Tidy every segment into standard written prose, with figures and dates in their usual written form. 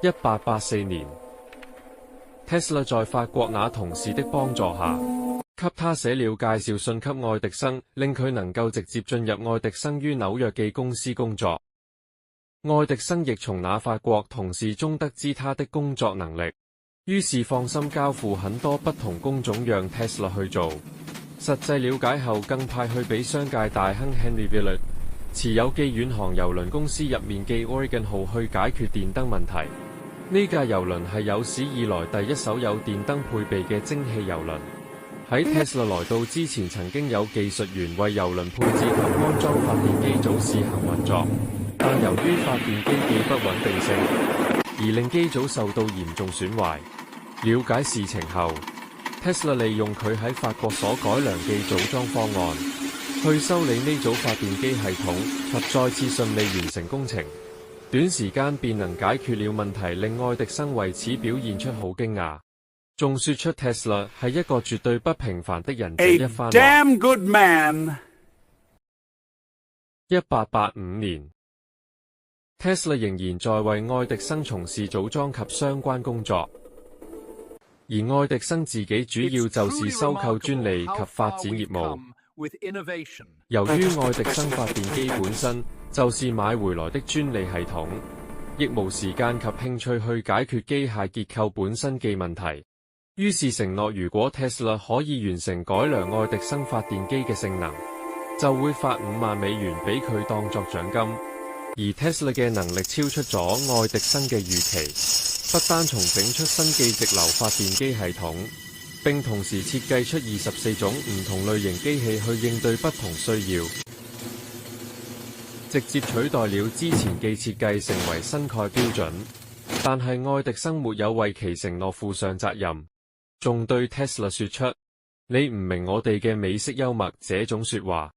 1884年，Tesla 在法國那同事的幫助下，給他寫了介紹信給愛迪生，令佢能夠直接進入愛迪生於紐約記公司工作。愛迪生亦從那法國同事中得知他的工作能力，於是放心交付很多不同工種讓 Tesla 去做。實際了解後，更派去俾商界大亨 Henry Villard 持有寄遠航郵輪公司入面寄 Oregon 號去解決電燈問題。呢架郵輪係有史以來第一艘有電燈配備嘅蒸汽郵輪。喺 Tesla 來到之前，曾經有技術員為郵輪配置及安裝發電機組試行運作，但由於發電機既不穩定性，而令機組受到嚴重損壞。了解事情後， Tesla 利用佢喺法國所改良嘅組裝方案，去修理呢組發電機系統，及再次順利完成工程。短時間便能解決了問題，令愛迪生為此表現出好驚訝，仲說出 Tesla 係一個絕對不平凡的人這一番話。damn good man。1885年，Tesla 仍然在為愛迪生從事組裝及相關工作，而愛迪生自己主要就是收購專利及發展業務。由於愛迪生發電機本身就是買回來的專利系統，亦無時間及興趣去解決機械結構本身嘅問題，於是承諾如果 Tesla 可以完成改良愛迪生發電機嘅性能，就會發5萬美元俾佢當作獎金。而 Tesla 嘅能力超出咗愛迪生嘅預期，不單從整出新既直流發電機系統，並同時設計出24種唔同類型機器去應對不同需要，直接取代了之前既設計成為新蓋標準。但係愛迪生沒有為其承諾負上責任，仲對 Tesla 說出你唔明我哋嘅美式幽默這種說話，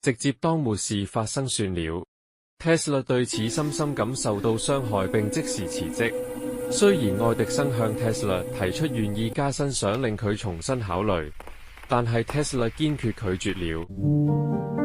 直接當沒事發生算了。Tesla 對此深深感受到傷害，並即時辭職。雖然愛迪生向 Tesla 提出願意加薪，想令佢重新考慮，但係 Tesla 堅決拒絕了。